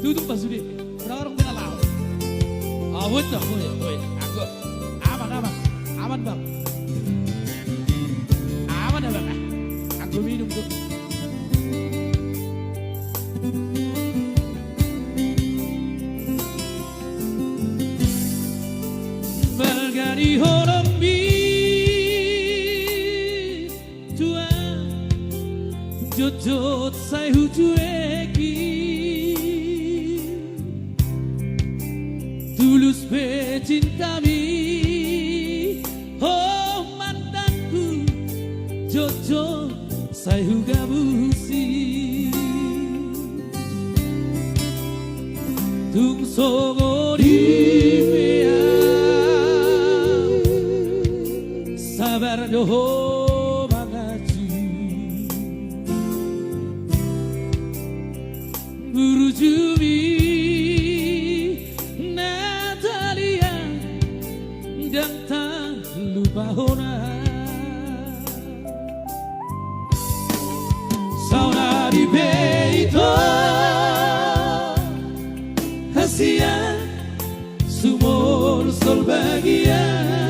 duduk Pak Sudi. Orang-orang tinggal laut. Oh, betul, boleh. Aku aman. Aman, Bang. Aman ya, Bang. Aku minum tuh. Magari horam bi tua jojot sai hujueki tulus be cinta-mi oh mantanku jojot sai hugabusi tung sogori sabar doho magaji Guru Jumi Natalia dan tak lupa Hona saudari Beito Hasia sumur sol bagian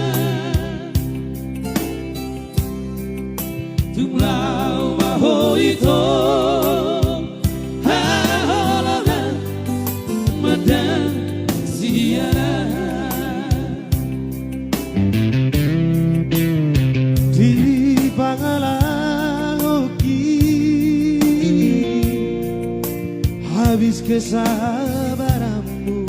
Tumlau baho ito haholangan madang siara di Pangalangoki habis kesabaranmu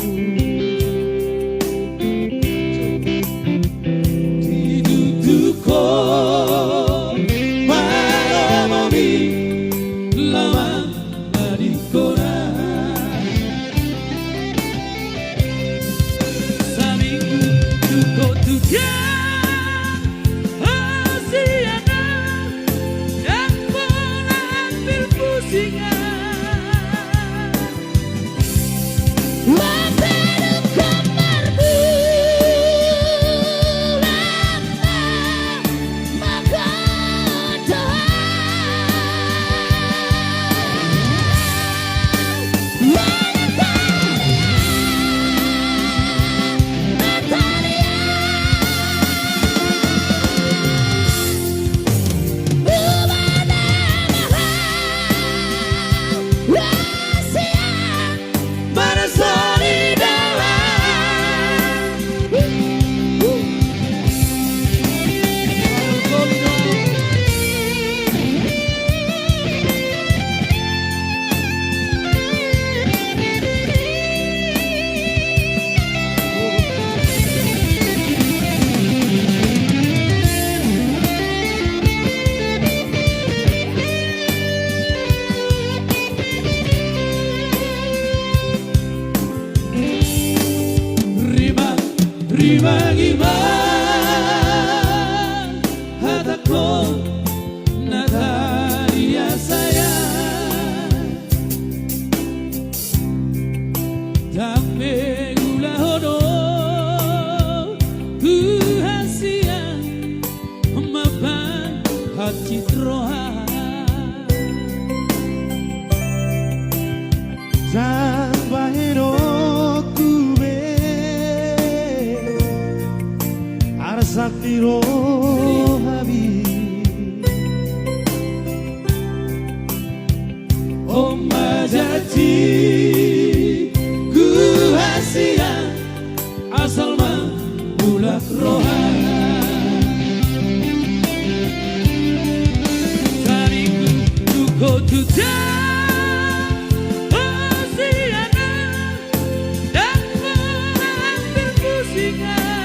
di dudukku Riba-riba hataku Natalia sayang Dambe gula hodo ku hasia mapan hati troha sampai sakti rohabi Oma jati ku hasia asal mulak rohan tariku duko tuta hasiana dan mengambil pusingan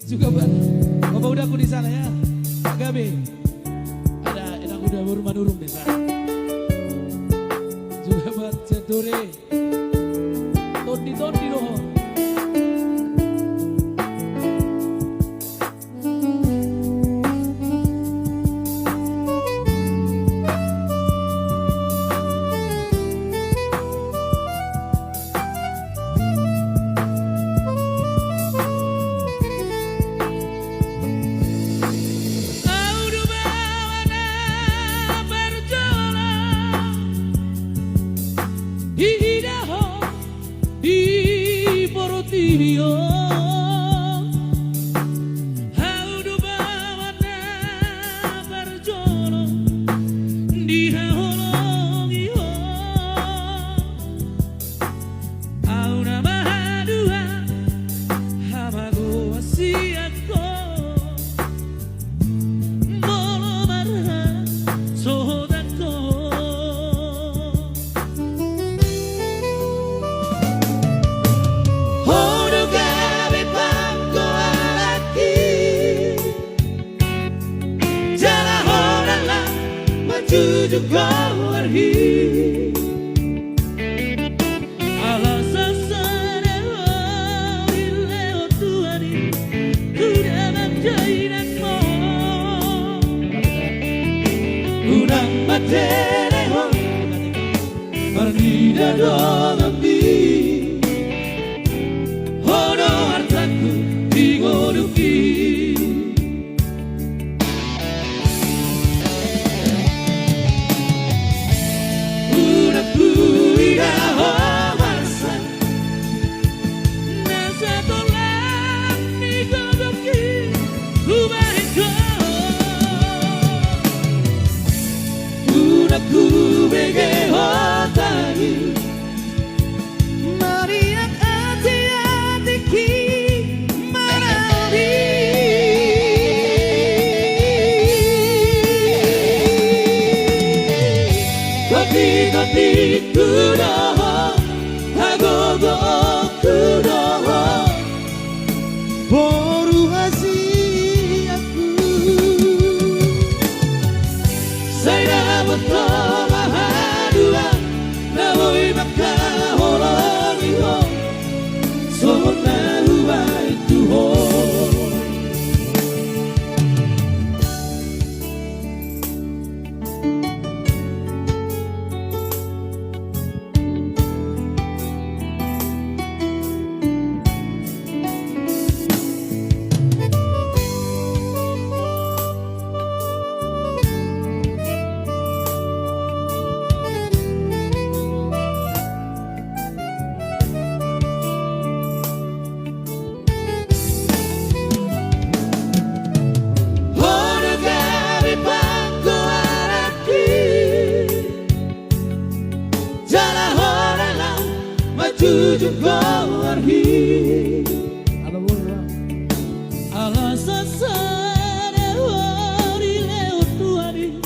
Juga buat Bapak Udaku di sana ya. Pak Gabe. Ada Enang Uda Burmanurung di sana. Juga buat Cetore. Tondi doh. Di Portillo Audu bawana berjolo di haolongi ho Auna mahadua hamago asiako Molo marha sodako Tujuh kawarhi alasan serewari lewat tuani kuda menjairanmu udang matereho perdida dogambi hono hartaku digoduki Ku bege hotani Maria hati ki marari Kopi kudoho Hagogo kudoho Boru hasi aku Saya betul mahadua Nawoi maka holongi ho Sona huwa itu ho Tujuh kawarhi alasan serewari lewat tuani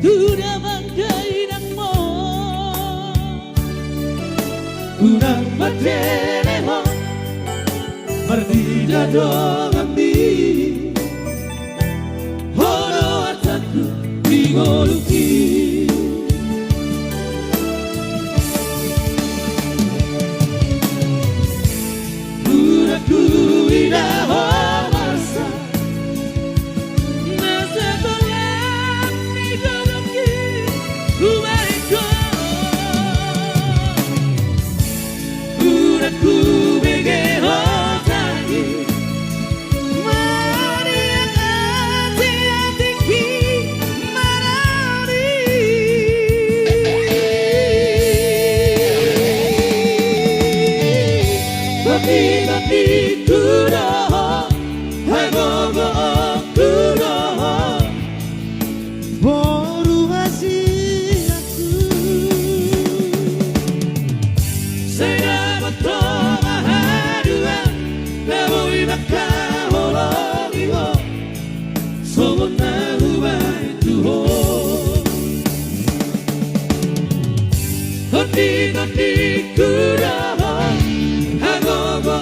Tuda mangkainangmu udang matereho perdida dogambi hono hartaku digoluki Ku ida homasa Nasa tolak ni godoki Kumaiko Udah ku bege hotani Maria hati ki marari Tapi kudoho Hagogo kudoho Boru hasi aku Saya betul mahadua Nawoi maka holongi ho Sona huwa itu ho Hoti kudoho Hagogo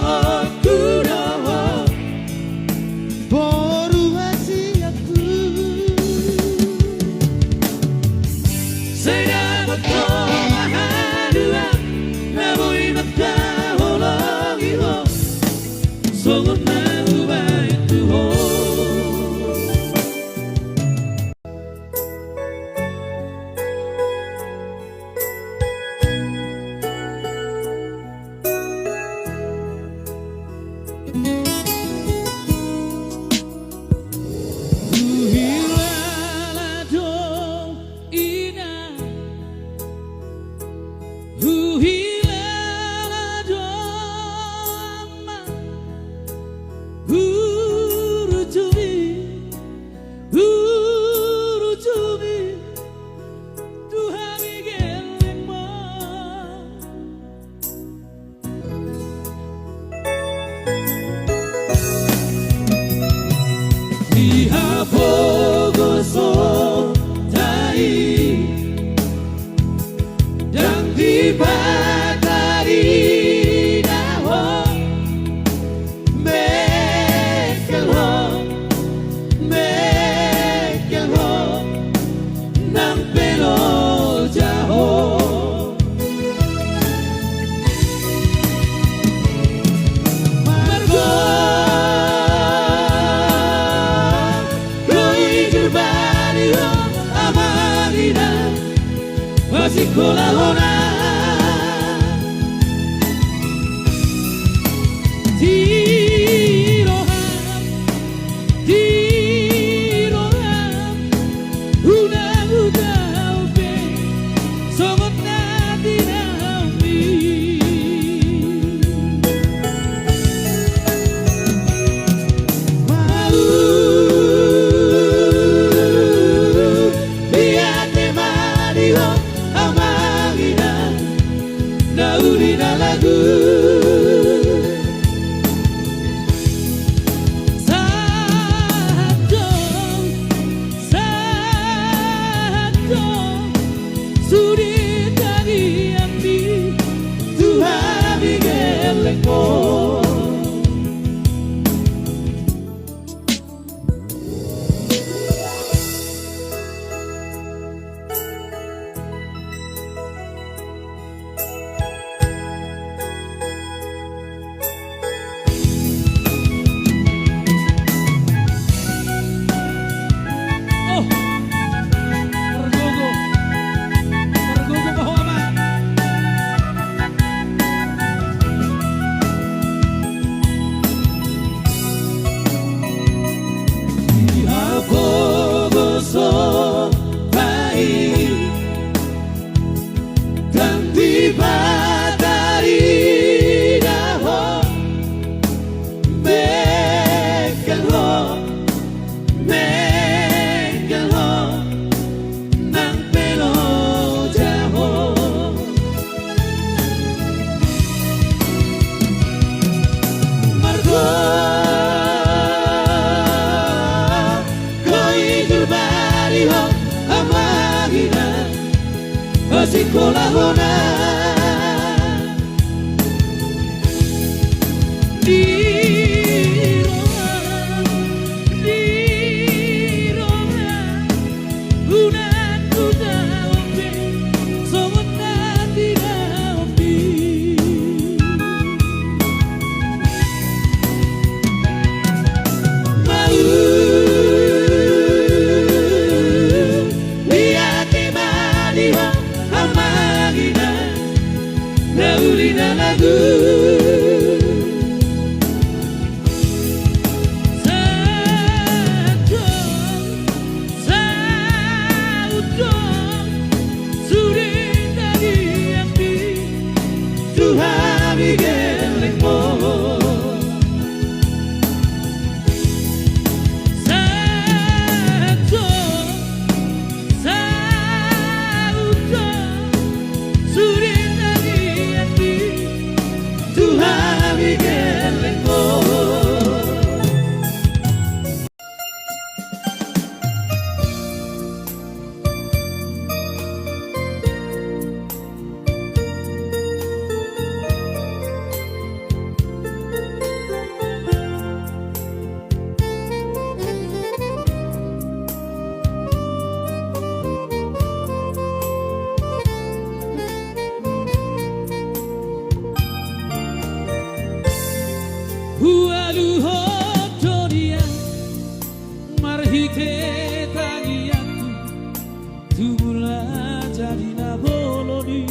kudoho sekolah hona sekolah hona di Roma unan kuda ombe sowena tidak ombe mau lihat dimana amagina naulina lagu Hualu hotoria marhite tagiatu tubula jadina boloni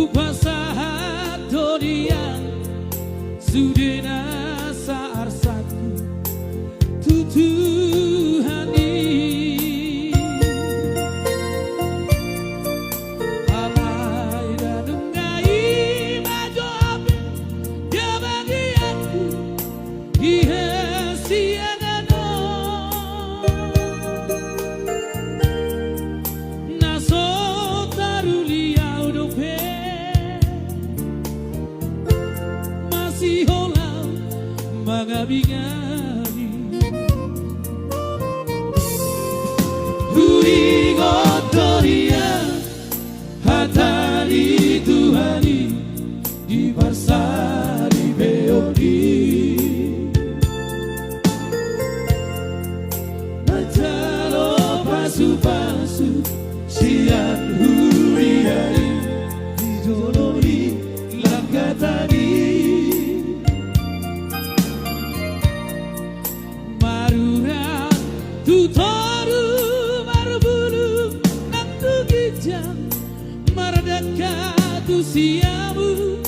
upasahat doria sudena saar satu tutuhani Bingani Huri gotoria hatari Tuhani di Barsari Beodi Najalo pasu-pasu sian huriari Dijolori langkah tadi Toru marbulu usiamu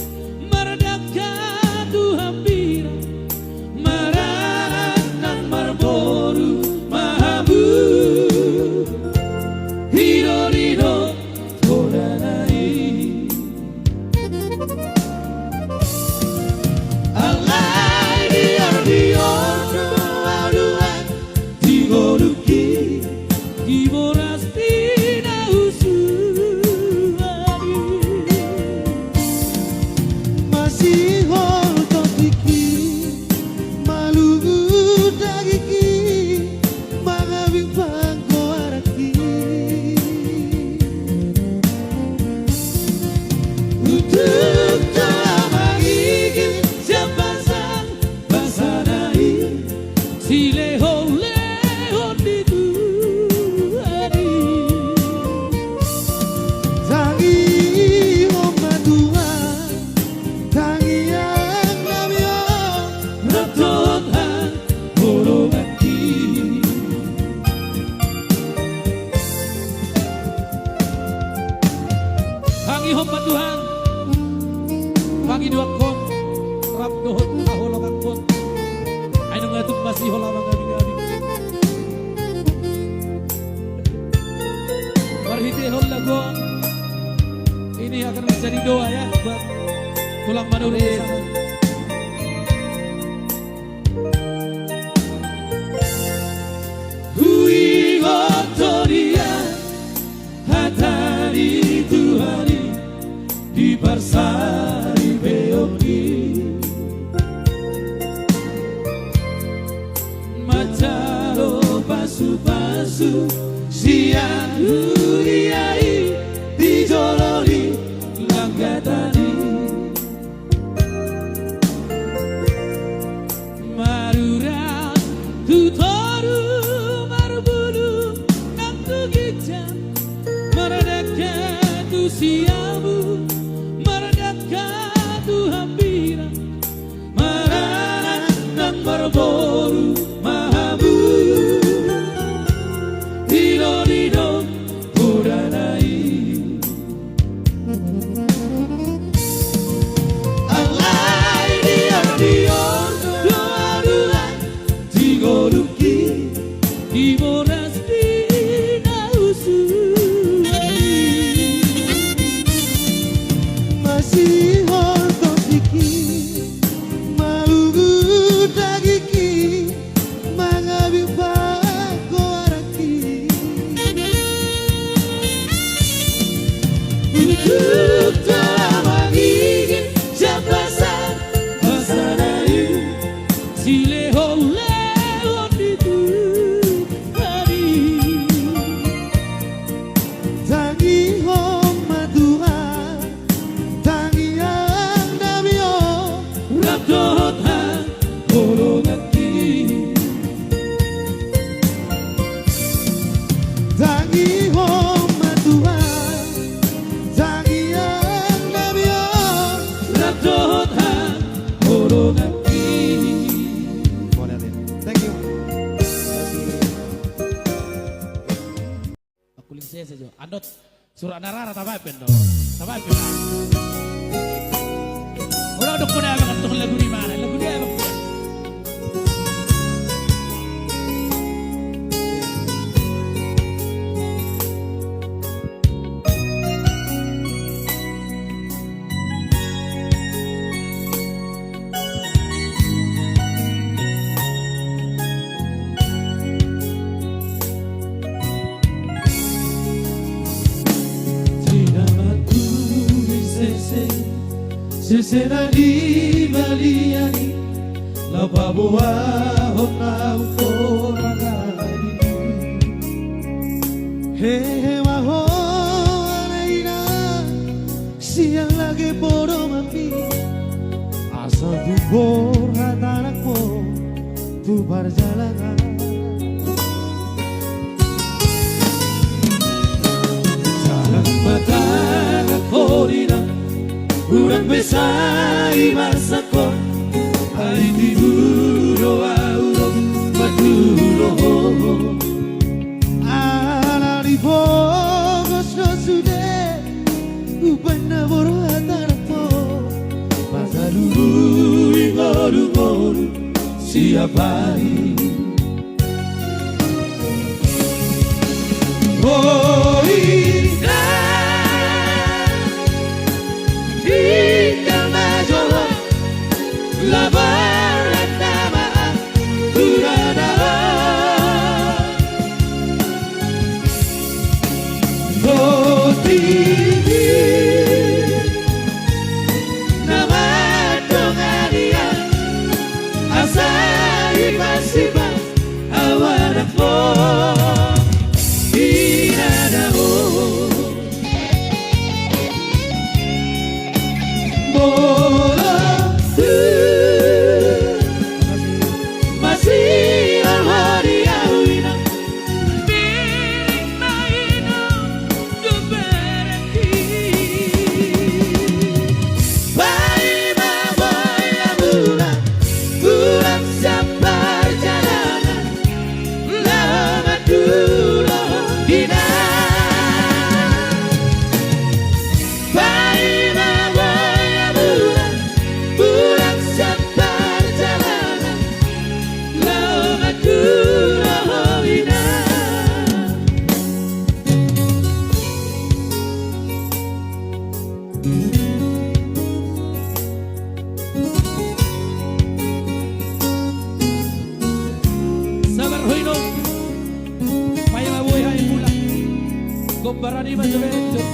meredakan duhambira maranan nang marboru mahamu hiro todanai alai dior aduan digoruki giboras tina usuari masih hoto tiki malu dagiki mangabing pangko araki untuk talamagigil siapasan basanai sileho dito hari tangi omaduan tangi yang namyo ratotan bolongaki hangi hompat Tuhan pagi dua kon rap dohot kaholongan kon ayo ngatuk masih holawang gabi-gabi Warhiti hol lagu ini akan menjadi doa ya buat tulang manuri di sana. hui gotoria hatari Tuhari di barsari beoki macaro pasu-pasu siang huriai dijolori langgatani Maruran tutoru marbulu nantu gijam meredakan usiamu meredakan duhambira maranan nang marboru mahamu hiro todanai alai dior doa-doa digoruki Iboras tina usuari masih hoto tiki malu dagiki mangabing pangko araki untuk talamagigil siapasan basanai sileho dito hari tangi omaduan tangi yang namyo ratotan bolongaki tangi omaduan tangi yang namyo ratotan bolongaki thank you aku lihat saja andot surat narara tabapen do tabapen udah kuna abang tuh lagu di mana lagu dia abang sesena di baliani la baboa hona ukoragani hehe maho anaina siang lagi bodoh mati asal tu borha tanakmu tu perjalanan jalan batang korina urang besai masakon ai diburo auro baturo ala di fogos no sude upana borhata siapa ini? Oh indah, tinggal majola, labaran nama Kurana. Oh tinggi, nama dongaria, asai masiba, awanako. Sabar hoino, paya mabuhay hai pula, gombarani majobejo.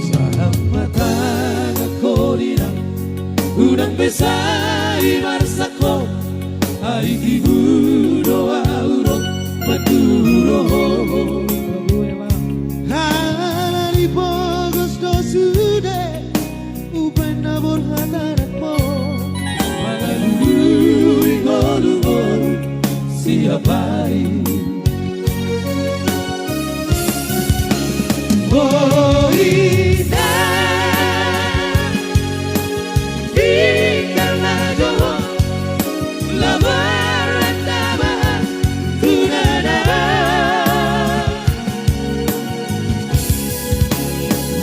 Sahabat Korina, udang besai marsako, ai giburo auro maduro. Hari pogos dosude, upena borhanarakmo, magalulu ingolumor siapa ini? Oh indah, tinggal majoho, labaran nama Kurana.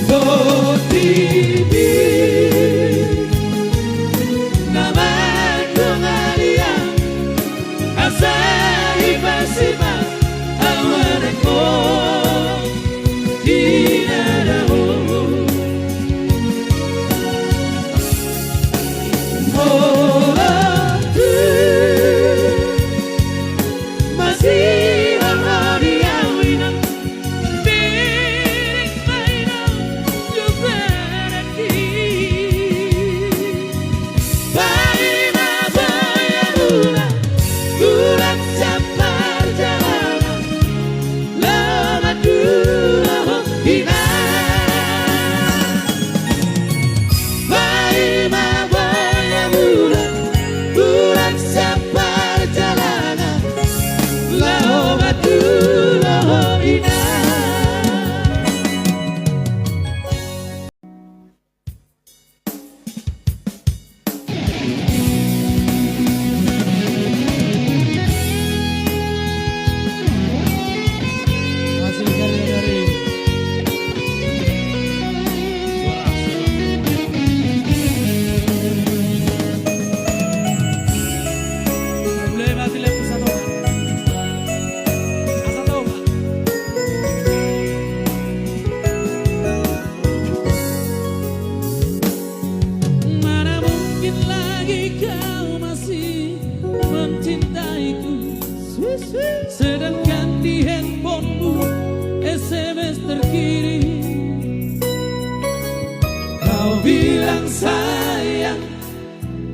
Oh tibi, nama dongaria, asai masiba, awanako. Sedangkan di handphonemu SMS terkirim, kau bilang sayang,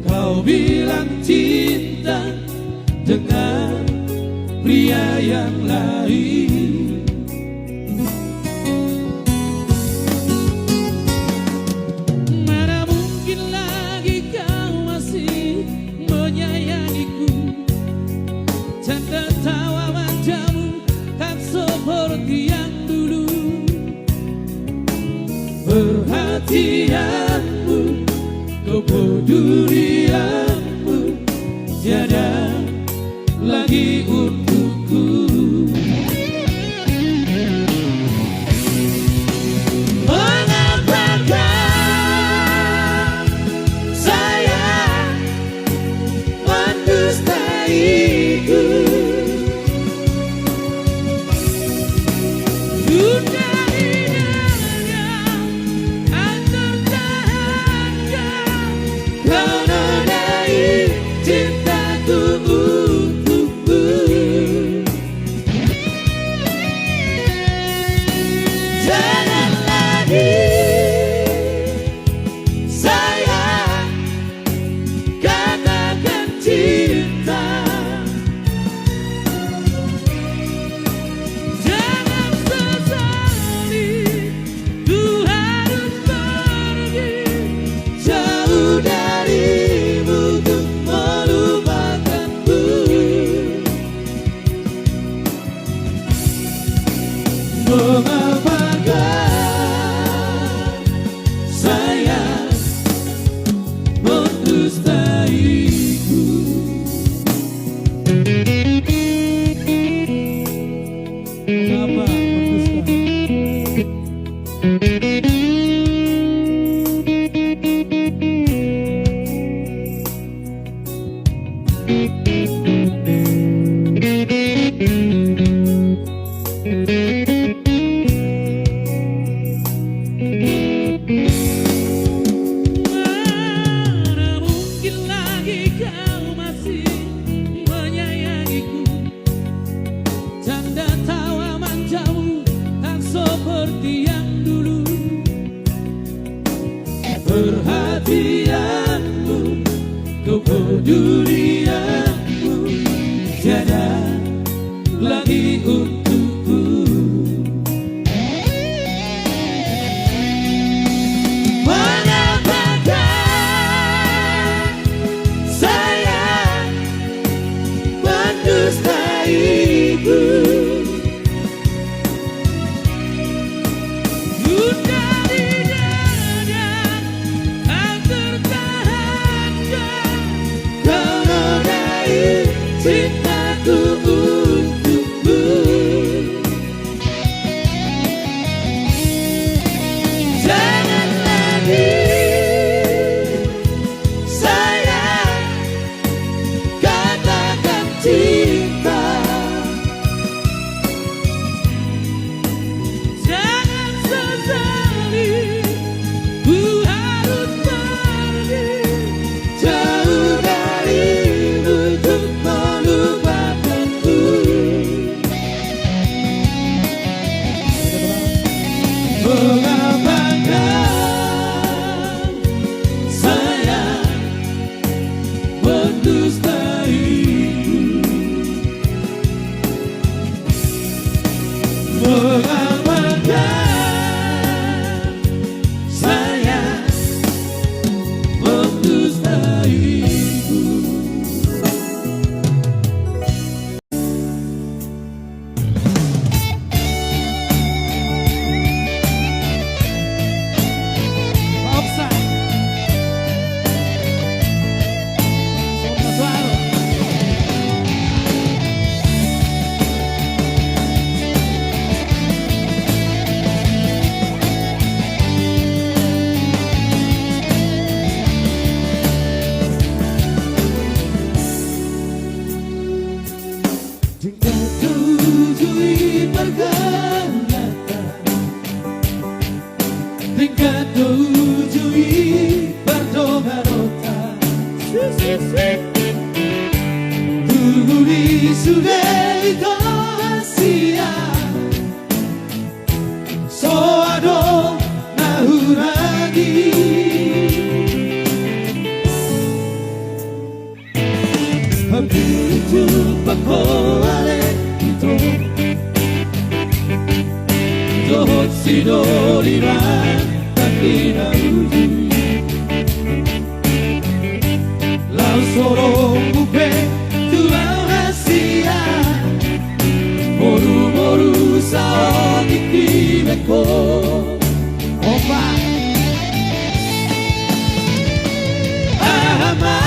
kau bilang cinta dengan pria yang lain. Mana mungkin lagi kau masih menyayangiku, canda tawa wajahmu tak seperti yang dulu. Perhatianmu, kepedulianmu tiada lagi untukku. Jangan lagi sayang katakan cinta. Jangan sesali ku harus pergi jauh darimu untuk melupakanmu. Mengapakah sayang mendustaiku? Mengapa mendusta? Mana mungkin lagi kau masih menyayangiku? Canda tawa manjamu tak seperti yang dulu. Perhatianmu, kepedulianmu tiada lagi untukku. Mengapakah sayang mendustaiku? Sudah di dada tak tertahankan kau nodai cintaku untukmu. Jangan lagi sayang katakan cinta. Jangan sesali ku harus pergi jauh darimu untuk melupakanmu. Mengapakah sayang mendustaiku? Mengapakah sayang mendustaiku? Offside. Suara. Jika tujui pergaulan, jika tujui berdoa-doa, tuli sudah sia, soado nahuragi. Habitu pakoale ito, dohot sidoliran takina uji. Lau sorong bupe tuau rahasia, moru-moru saon ikimeko. Opa. Ahama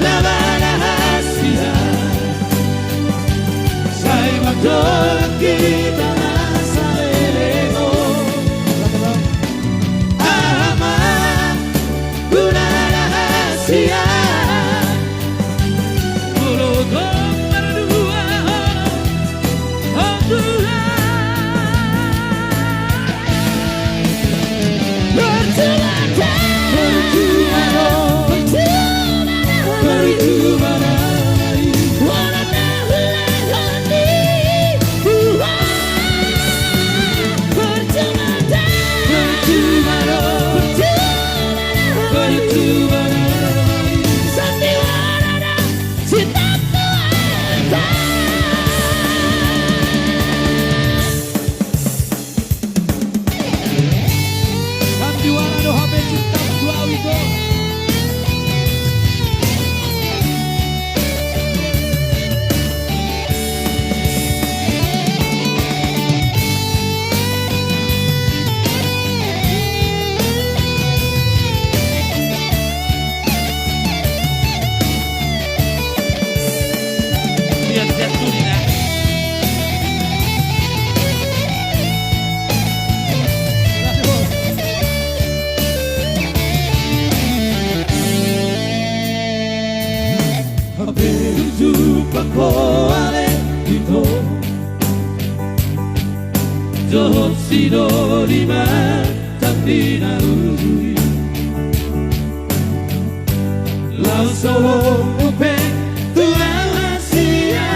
lava rahasia, sai magdol kita nasa elego. Ahama dohot sidori matang dinaului Lau solong upeng tuang asia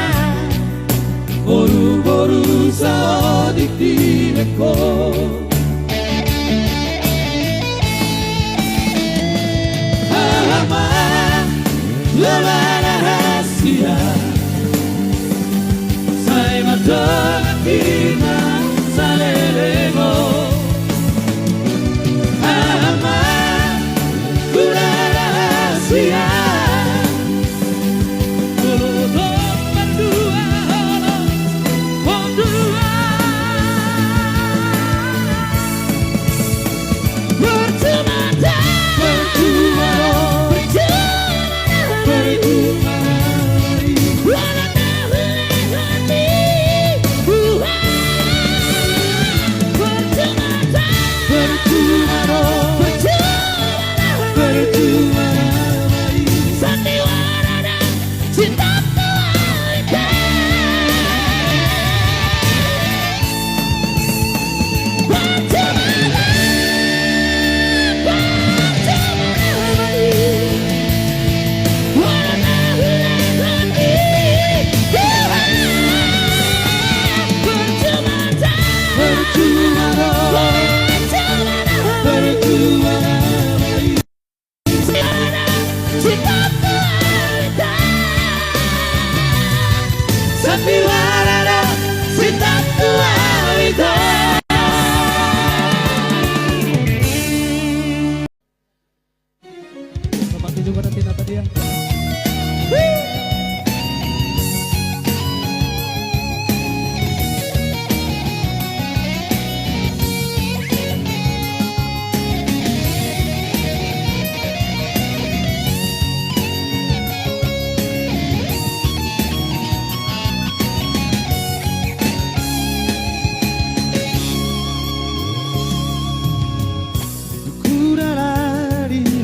Boru-boru saodik di meko Halaman lelah rahasia Saya matang tina salelego Halaman lelah rahasia Kuludok berdua berdua Percuma percuma percuma Walau tak hati percuma percuma sandiwara dan cinta kita sandiwara cinta kita Selamat juga nanti tadi ya.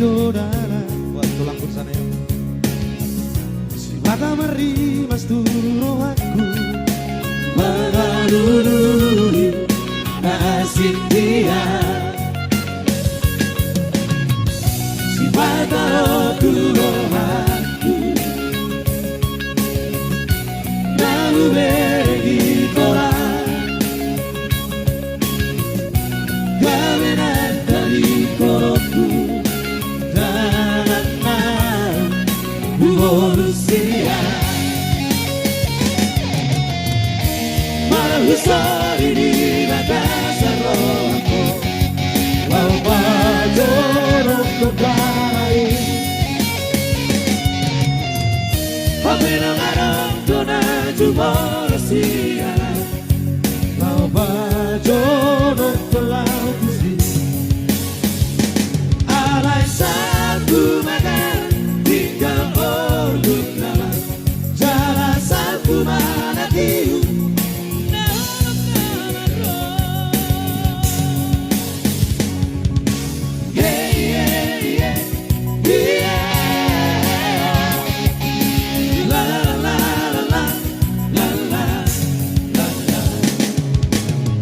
Buat tulang pun sana ya Si mata marimas turu aku Mengalului nasib dia Si mata turu aku Lalu beri tolak Kawinan dari koroku manusia Malah sorry di batasan rokok Wow bajorok kebaik Pamenangarang dona jumorsia Wow bajorok pelaut isi Alay satu makan tinggal orduk nama Jala sapu mana tiu Yeah, yeah, yeah, yeah La la la la la la la la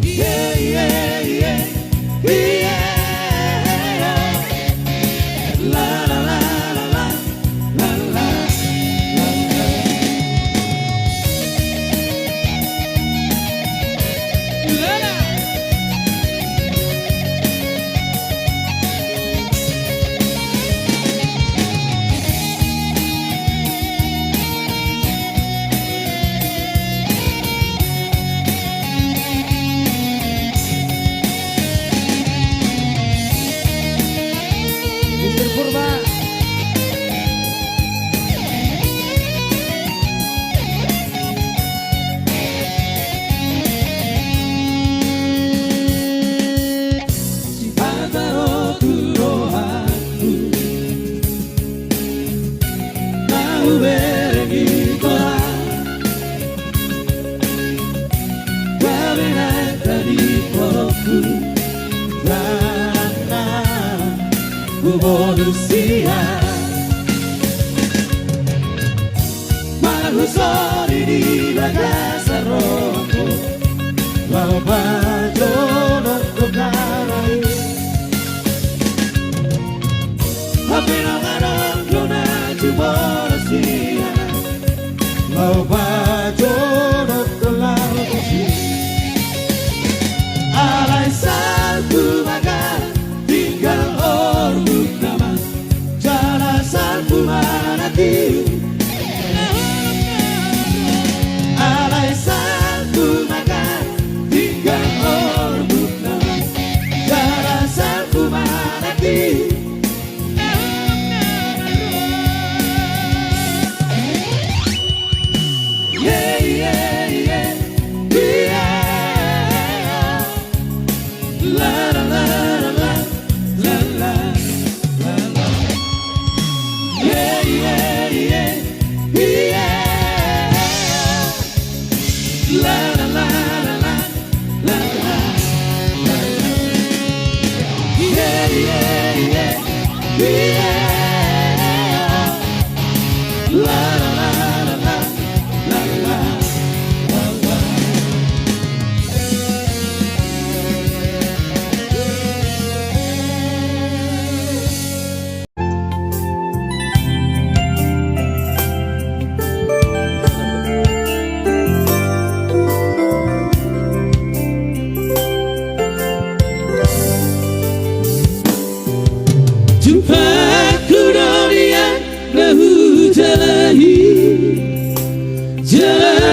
Yeah, yeah, yeah, yeah La la la la la la la Mr. Purba Si pataro turo aku Tahu beregi tola Kawinan tadi koroku Rana manusia Malu sorry di batasan rokok Wow bajo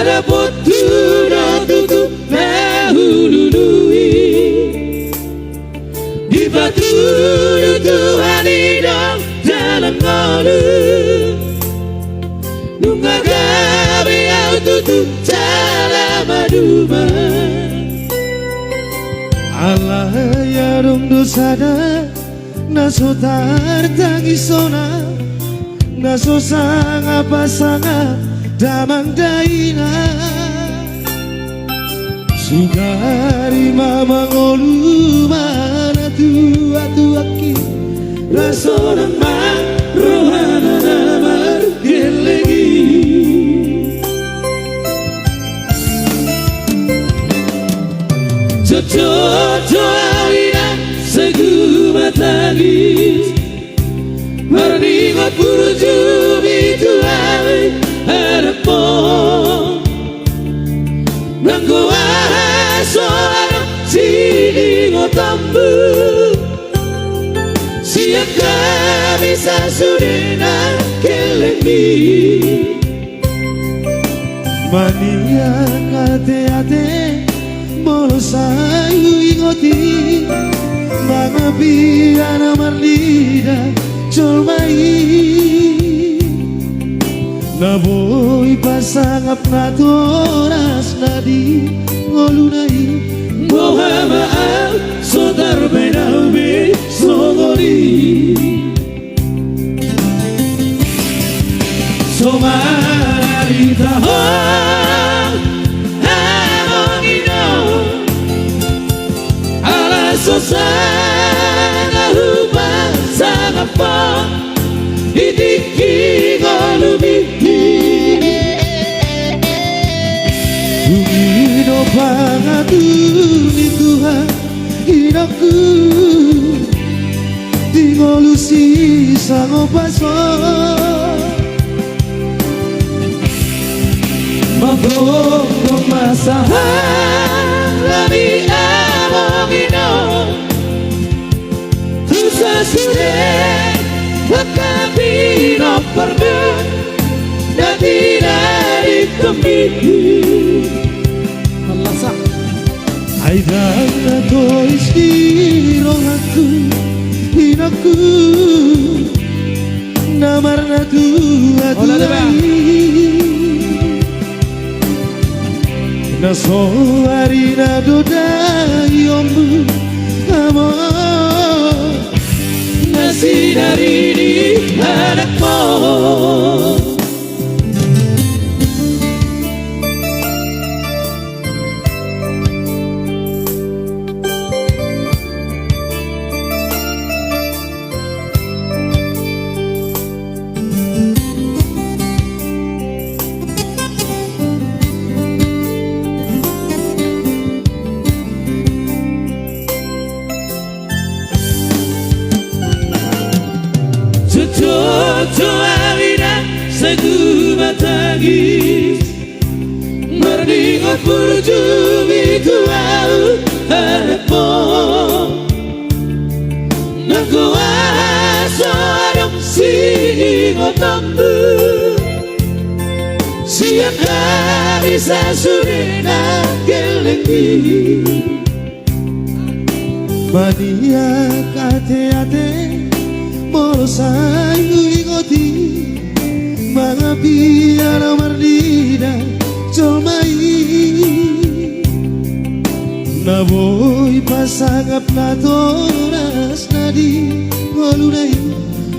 dapat tutup nahului di batu Tuhan hidup dalam ngolu nunga gabi au tutup dalam aduma Allah ya dong dosada naso tartangisona naso sanga pasanga damang daina sugari mamang olu mana tua-tuaki rasona mang rohana namar gelegi Jojo awina seguma tangis Mardingot burjubi tuawi hadapon Nanggo asoro siningo tambu Siap kami sasudina kelengi Maniang ate-ate molo sayu ingoti mga biyana marlida colmai naboy pasangap na toras na di ngolunay Mohamaan sodar benaumi sogori Somarita Sana huba sana pa Idiki ngolumihi Umino pangatu ni Tuhan hidupku di ngolusi sango paso Magong masahan Lami amongino Sasure Wakabino perdun Dan tidak ditemui Malasak Aidan ako istirong aku Hinaku Namar na tuwa-tuwai Nasoari na dodayommu Amor Nasi dari di hadapmu Jojo awina seguma tangis Merdingot burjubi tuau hadapon Nanggo asodong singo tambu Siap kami sasudina kelengi Maniak ate-ate molo sayu ingoti mga biyana marlida colmai naboy pasangap na toras na di ngolunay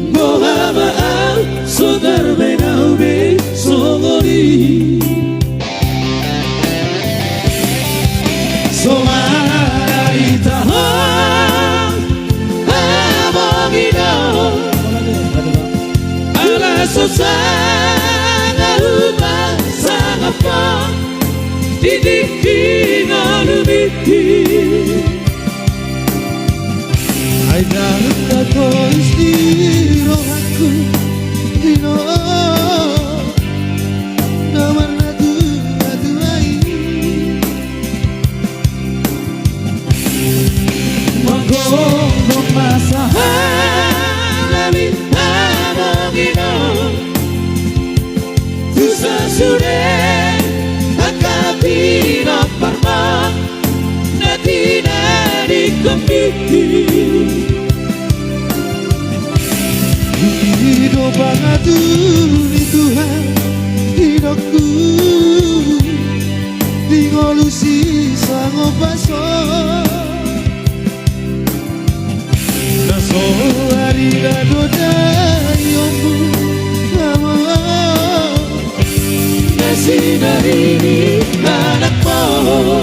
Mohamaan sodar benaumi sogori Somarita Susana lupa sangat pang Didiki ngolumihi Aidan ako istirong aku Hino Namar na tuwa-tuwai Magong masahan Lami amongino Susah sudah kepiti hidup banget ni Tuhan hidupku di ngolusi sango baso naso hari doda yomu nama nasi dari anakmu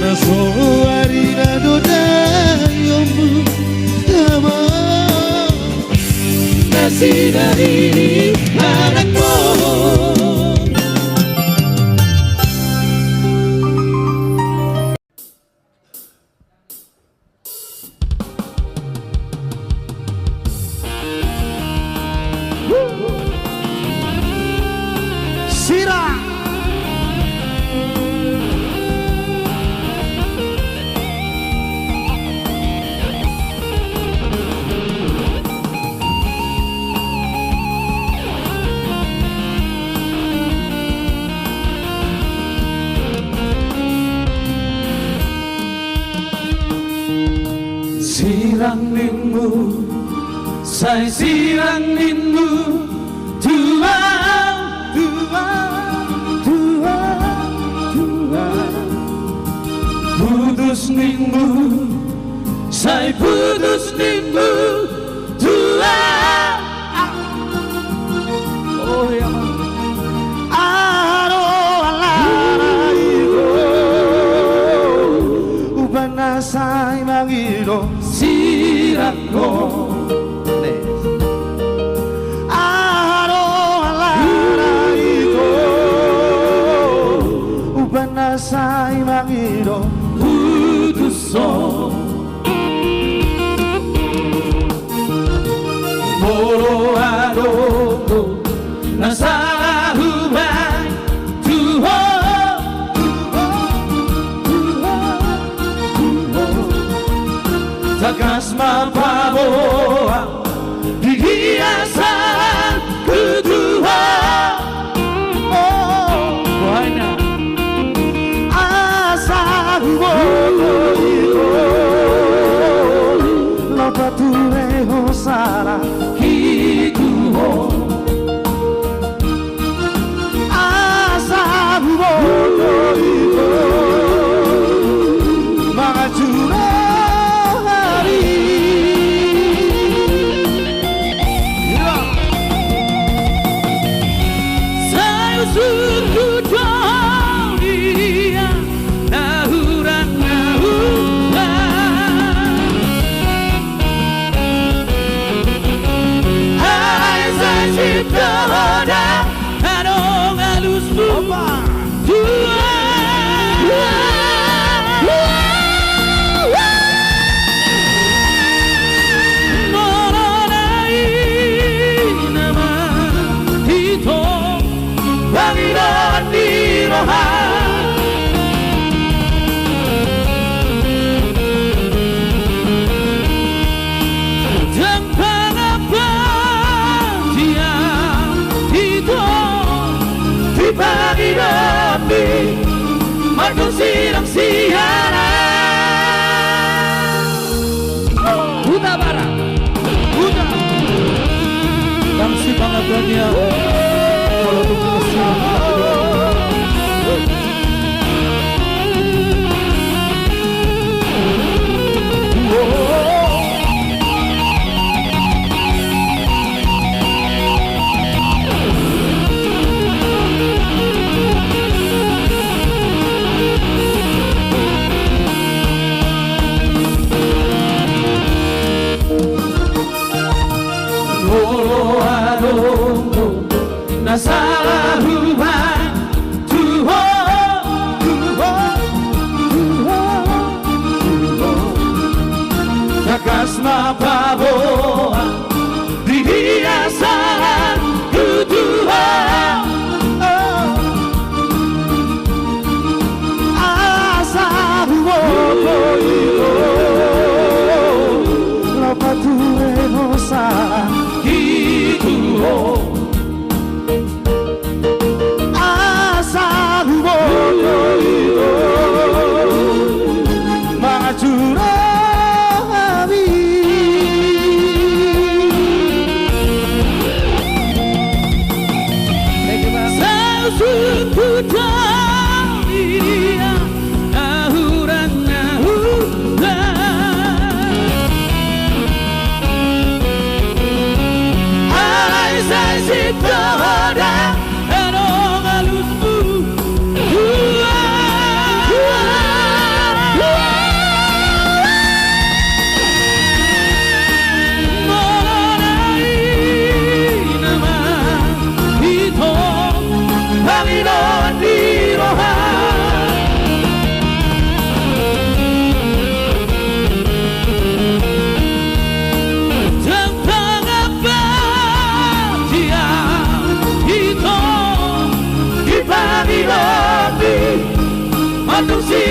naso hari doda yomu nama nasi dari anakmu. Sirang ninmu, saya sirang ninmu, Tuhan, Tuhan, Tuhan, Tuhan. Putus ninmu, saya putus ninmu, Tuhan. Oh ya, Aro alara iko ubana sai mangiro sirangko. Aro alara iko ubana sai mangiro putuso moro adogo nasa hubay Tuhan, takas mapaboa dihiasan kedua. Oh, buana asa hubogo iko lopature hosara hikuho asa hubogo iko mga juro hari saya sungguh dia nahuran hai saya cipta roda adong halusmu pagi demi Marco silang siaran Huta Barat Huta yang si bangagannya kalau tunggu siang nasa hubay Tuhan, Tuhan, Tuhan, takas mapaboa dihiasan Tuhan. asa hubogo iko lopature hosara Hikuho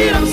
Sirang